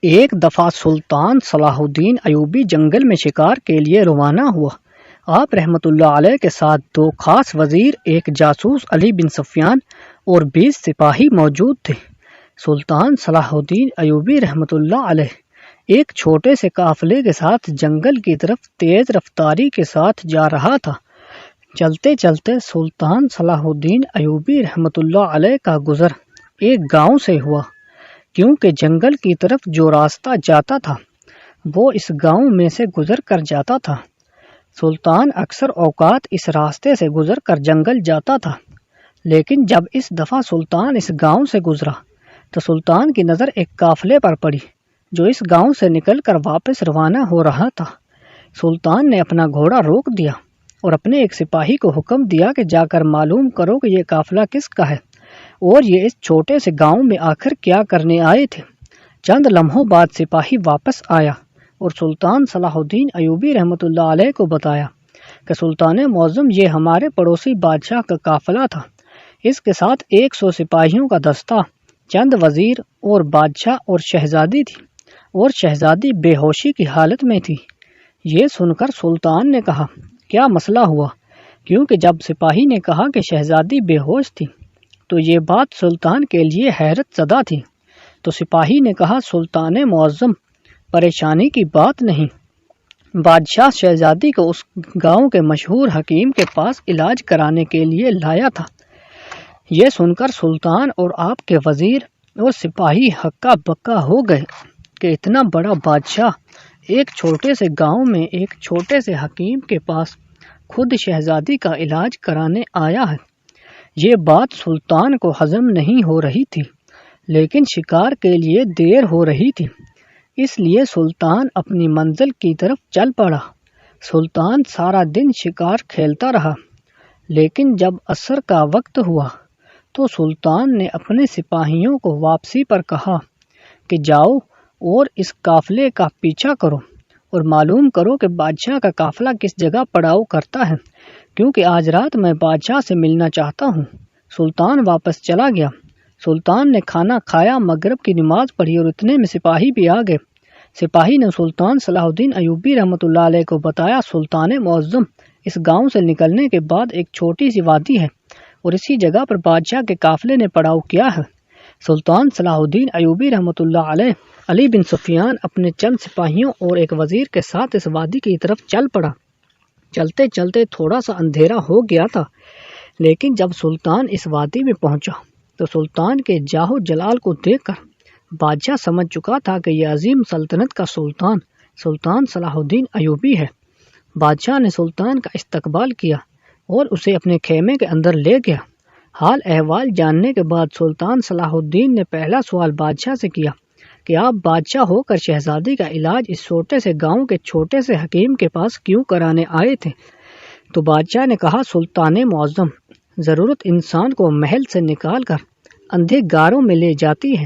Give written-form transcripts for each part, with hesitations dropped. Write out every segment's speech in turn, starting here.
ایک دفعہ سلطان صلاح الدین ایوبی جنگل میں شکار کے لیے روانہ ہوا۔ آپ رحمۃ اللہ علیہ کے ساتھ 2 خاص وزیر، ایک جاسوس علی بن سفیان اور 20 سپاہی موجود تھے۔ سلطان صلاح الدین ایوبی رحمۃ اللہ علیہ ایک چھوٹے سے قافلے کے ساتھ جنگل کی طرف تیز رفتاری کے ساتھ جا رہا تھا۔ چلتے چلتے سلطان صلاح الدین ایوبی رحمۃ اللہ علیہ کا گزر ایک گاؤں سے ہوا، کیونکہ جنگل کی طرف جو راستہ جاتا تھا وہ اس گاؤں میں سے گزر کر جاتا تھا۔ سلطان اکثر اوقات اس راستے سے گزر کر جنگل جاتا تھا، لیکن جب اس دفعہ سلطان اس گاؤں سے گزرا تو سلطان کی نظر ایک قافلے پر پڑی جو اس گاؤں سے نکل کر واپس روانہ ہو رہا تھا۔ سلطان نے اپنا گھوڑا روک دیا اور اپنے ایک سپاہی کو حکم دیا کہ جا کر معلوم کرو کہ یہ قافلہ کس کا ہے اور یہ اس چھوٹے سے گاؤں میں آخر کیا کرنے آئے تھے۔ چند لمحوں بعد سپاہی واپس آیا اور سلطان صلاح الدین ایوبی رحمۃ اللہ علیہ کو بتایا کہ سلطان معظم، یہ ہمارے پڑوسی بادشاہ کا قافلہ تھا۔ اس کے ساتھ 100 سپاہیوں کا دستہ، چند وزیر اور بادشاہ اور شہزادی تھی، اور شہزادی بے ہوشی کی حالت میں تھی۔ یہ سن کر سلطان نے کہا، کیا مسئلہ ہوا؟ کیونکہ جب سپاہی نے کہا کہ شہزادی بے ہوش تھی تو یہ بات سلطان کے لیے حیرت زدہ تھی۔ تو سپاہی نے کہا، سلطان معظم، پریشانی کی بات نہیں، بادشاہ شہزادی کو اس گاؤں کے مشہور حکیم کے پاس علاج کرانے کے لیے لایا تھا۔ یہ سن کر سلطان اور آپ کے وزیر اور سپاہی ہکا بکا ہو گئے کہ اتنا بڑا بادشاہ ایک چھوٹے سے گاؤں میں ایک چھوٹے سے حکیم کے پاس خود شہزادی کا علاج کرانے آیا ہے۔ یہ بات سلطان کو ہضم نہیں ہو رہی تھی، لیکن شکار کے لیے دیر ہو رہی تھی، اس لیے سلطان اپنی منزل کی طرف چل پڑا۔ سلطان سارا دن شکار کھیلتا رہا، لیکن جب عصر کا وقت ہوا تو سلطان نے اپنے سپاہیوں کو واپسی پر کہا کہ جاؤ اور اس قافلے کا پیچھا کرو اور معلوم کرو کہ بادشاہ کا قافلہ کس جگہ پڑاؤ کرتا ہے، کیونکہ آج رات میں بادشاہ سے ملنا چاہتا ہوں۔ سلطان واپس چلا گیا۔ سلطان نے کھانا کھایا، مغرب کی نماز پڑھی اور اتنے میں سپاہی بھی آ گئے۔ سپاہی نے سلطان صلاح الدین ایوبی رحمۃ اللہ علیہ کو بتایا، سلطان معظم، اس گاؤں سے نکلنے کے بعد ایک چھوٹی سی وادی ہے اور اسی جگہ پر بادشاہ کے قافلے نے پڑاؤ کیا ہے۔ سلطان صلاح الدین ایوبی رحمۃ اللہ علیہ علی بن سفیان اپنے چند سپاہیوں اور ایک وزیر کے ساتھ اس وادی کی طرف چل پڑا۔ چلتے چلتے تھوڑا سا اندھیرا ہو گیا تھا، لیکن جب سلطان اس وادی میں پہنچا تو سلطان کے جاہ و جلال کو دیکھ کر بادشاہ سمجھ چکا تھا کہ یہ عظیم سلطنت کا سلطان صلاح الدین ایوبی ہے۔ بادشاہ نے سلطان کا استقبال کیا اور اسے اپنے خیمے کے اندر لے گیا۔ حال احوال جاننے کے بعد سلطان صلاح الدین نے پہلا سوال بادشاہ سے کیا کہ آپ بادشاہ ہو کر شہزادی کا علاج اس چھوٹے سے گاؤں کے چھوٹے سے حکیم کے پاس کیوں کرانے آئے تھے؟ تو بادشاہ نے کہا، سلطان معظم، ضرورت انسان کو محل سے نکال کر اندھے گاروں میں لے جاتی ہے۔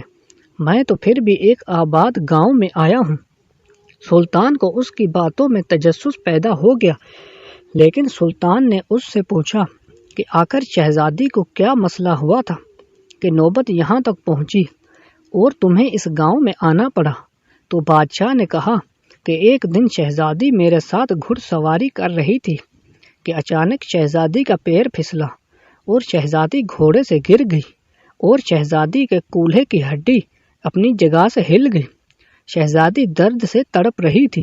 میں تو پھر بھی ایک آباد گاؤں میں آیا ہوں۔ سلطان کو اس کی باتوں میں تجسس پیدا ہو گیا، لیکن سلطان نے اس سے پوچھا کہ آخر شہزادی کو کیا مسئلہ ہوا تھا کہ نوبت یہاں تک پہنچی اور تمہیں اس گاؤں میں آنا پڑا؟ تو بادشاہ نے کہا کہ ایک دن شہزادی میرے ساتھ گھڑ سواری کر رہی تھی کہ اچانک شہزادی کا پیر پھسلا اور شہزادی گھوڑے سے گر گئی اور شہزادی کے کولہے کی ہڈی اپنی جگہ سے ہل گئی۔ شہزادی درد سے تڑپ رہی تھی،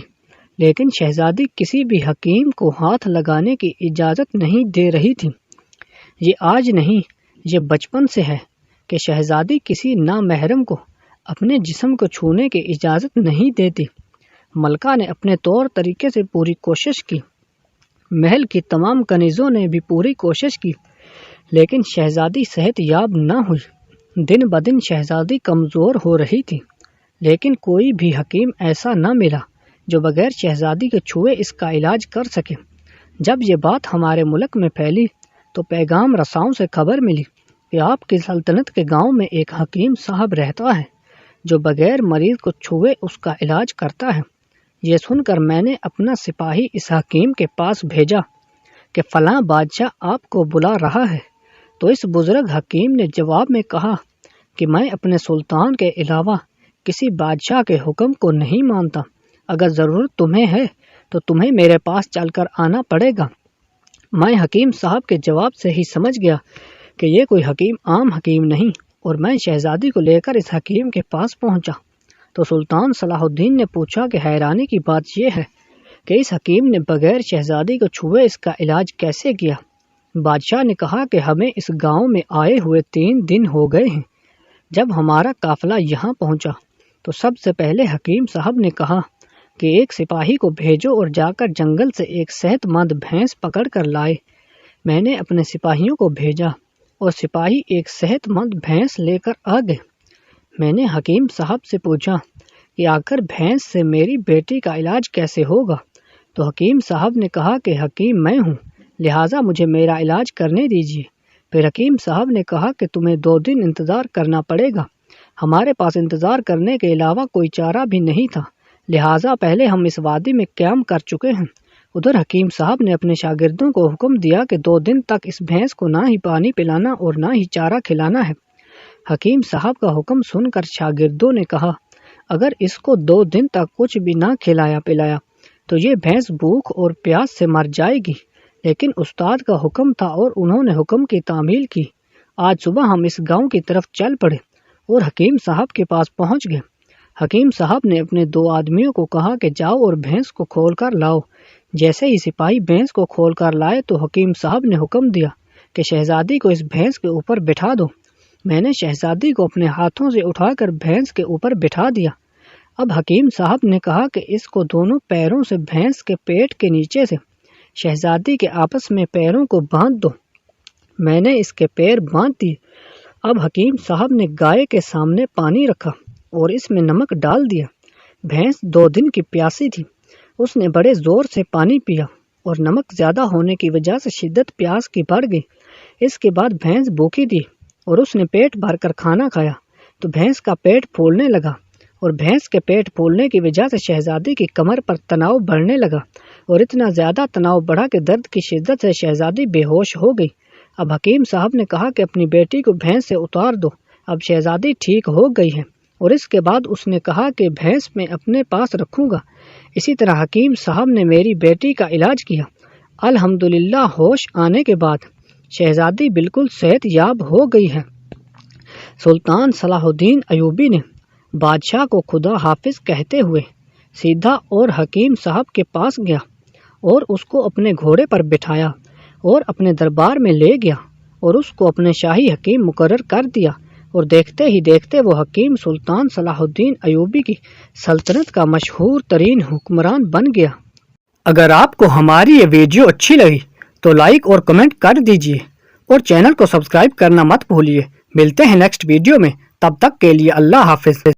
لیکن شہزادی کسی بھی حکیم کو ہاتھ لگانے کی اجازت نہیں دے رہی تھی۔ یہ آج نہیں، یہ بچپن سے ہے کہ شہزادی کسی نامحرم کو اپنے جسم کو چھونے کی اجازت نہیں دیتی۔ ملکہ نے اپنے طور طریقے سے پوری کوشش کی، محل کی تمام کنیزوں نے بھی پوری کوشش کی، لیکن شہزادی صحت یاب نہ ہوئی۔ دن بدن شہزادی کمزور ہو رہی تھی، لیکن کوئی بھی حکیم ایسا نہ ملا جو بغیر شہزادی کے چھوئے اس کا علاج کر سکے۔ جب یہ بات ہمارے ملک میں پھیلی تو پیغام رساؤں سے خبر ملی کہ آپ کی سلطنت کے گاؤں میں ایک حکیم صاحب رہتا ہے جو بغیر مریض کو چھوئے اس کا علاج کرتا ہے۔ یہ سن کر میں نے اپنا سپاہی اس حکیم کے پاس بھیجا کہ فلاں بادشاہ آپ کو بلا رہا ہے۔ تو اس بزرگ حکیم نے جواب میں کہا کہ میں اپنے سلطان کے علاوہ کسی بادشاہ کے حکم کو نہیں مانتا۔ اگر ضرورت تمہیں ہے تو تمہیں میرے پاس چل کر آنا پڑے گا۔ میں حکیم صاحب کے جواب سے ہی سمجھ گیا کہ یہ کوئی حکیم عام حکیم نہیں، اور میں شہزادی کو لے کر اس حکیم کے پاس پہنچا تو سلطان صلاح الدین نے پوچھا کہ حیرانی کی بات یہ ہے کہ اس حکیم نے بغیر شہزادی کو چھوئے اس کا علاج کیسے کیا؟ بادشاہ نے کہا کہ ہمیں اس گاؤں میں آئے ہوئے 3 دن ہو گئے ہیں۔ جب ہمارا قافلہ یہاں پہنچا تو سب سے پہلے حکیم صاحب نے کہا کہ ایک سپاہی کو بھیجو اور جا کر جنگل سے ایک صحت مند بھینس پکڑ کر لائے۔ میں نے اپنے سپاہیوں کو بھیجا اور سپاہی ایک صحت مند بھینس لے کر آ گئے۔ میں نے حکیم صاحب سے پوچھا کہ آخر بھینس سے میری بیٹی کا علاج کیسے ہوگا؟ تو حکیم صاحب نے کہا کہ حکیم میں ہوں، لہٰذا مجھے میرا علاج کرنے دیجیے۔ پھر حکیم صاحب نے کہا کہ تمہیں 2 دن انتظار کرنا پڑے گا، ہمارے پاس انتظار کرنے کے علاوہ کوئی چارہ بھی نہیں تھا، لہٰذا پہلے ہم اس وادی میں قیام کر چکے ہیں۔ ادھر حکیم صاحب نے اپنے شاگردوں کو حکم دیا کہ 2 دن تک اس بھینس کو نہ ہی پانی پلانا اور نہ ہی چارہ کھلانا ہے۔ حکیم صاحب کا حکم سن کر شاگردوں نے کہا اگر اس کو 2 دن تک کچھ بھی نہ کھلایا پلایا تو یہ بھینس بھوک اور پیاس سے مر جائے گی، لیکن استاد کا حکم تھا اور انہوں نے حکم کی تعمیل کی۔ آج صبح ہم اس گاؤں کی طرف چل پڑے اور حکیم صاحب کے پاس پہنچ گئے۔ حکیم صاحب نے اپنے 2 آدمیوں کو کہا کہ جاؤ اور بھینس کو کھول کر لاؤ۔ جیسے ہی سپاہی بھینس کو کھول کر لائے تو حکیم صاحب نے حکم دیا کہ شہزادی کو اس بھینس کے اوپر بٹھا دو۔ میں نے شہزادی کو اپنے ہاتھوں سے اٹھا کر بھینس کے اوپر بٹھا دیا۔ اب حکیم صاحب نے کہا کہ اس کو دونوں پیروں سے بھینس کے پیٹ کے نیچے سے شہزادی کے آپس میں پیروں کو باندھ دو۔ میں نے اس کے پیر باندھ دیے۔ اب حکیم صاحب نے گائے کے سامنے پانی رکھا اور اس میں نمک ڈال دیا۔ بھینس 2 دن کی پیاسی تھی، اس نے بڑے زور سے پانی پیا اور نمک زیادہ ہونے کی وجہ سے شدت پیاس کی بڑھ گئی۔ اس کے بعد بھینس بھوکی تھی اور اس نے پیٹ بھر کر کھانا کھایا تو بھینس کا پیٹ پھولنے لگا، اور بھینس کے پیٹ پھولنے کی وجہ سے شہزادی کی کمر پر تناؤ بڑھنے لگا، اور اتنا زیادہ تناؤ بڑھا کہ درد کی شدت سے شہزادی بے ہوش ہو گئی۔ اب حکیم صاحب نے کہا کہ اپنی بیٹی کو بھینس سے اتار دو، اب شہزادی ٹھیک ہو گئی ہے، اور اس کے بعد اس نے کہا کہ بھینس میں اپنے پاس رکھوں گا۔ اسی طرح حکیم صاحب نے میری بیٹی کا علاج کیا۔ الحمدللہ ہوش آنے کے بعد شہزادی بالکل صحت یاب ہو گئی ہے۔ سلطان صلاح الدین ایوبی نے بادشاہ کو خدا حافظ کہتے ہوئے سیدھا اور حکیم صاحب کے پاس گیا اور اس کو اپنے گھوڑے پر بٹھایا اور اپنے دربار میں لے گیا اور اس کو اپنے شاہی حکیم مقرر کر دیا، اور دیکھتے ہی دیکھتے وہ حکیم سلطان صلاح الدین ایوبی کی سلطنت کا مشہور ترین حکمران بن گیا۔ اگر آپ کو ہماری یہ ویڈیو اچھی لگی تو لائک اور کمنٹ کر دیجیے اور چینل کو سبسکرائب کرنا مت بھولیے۔ ملتے ہیں نیکسٹ ویڈیو میں، تب تک کے لیے اللہ حافظ۔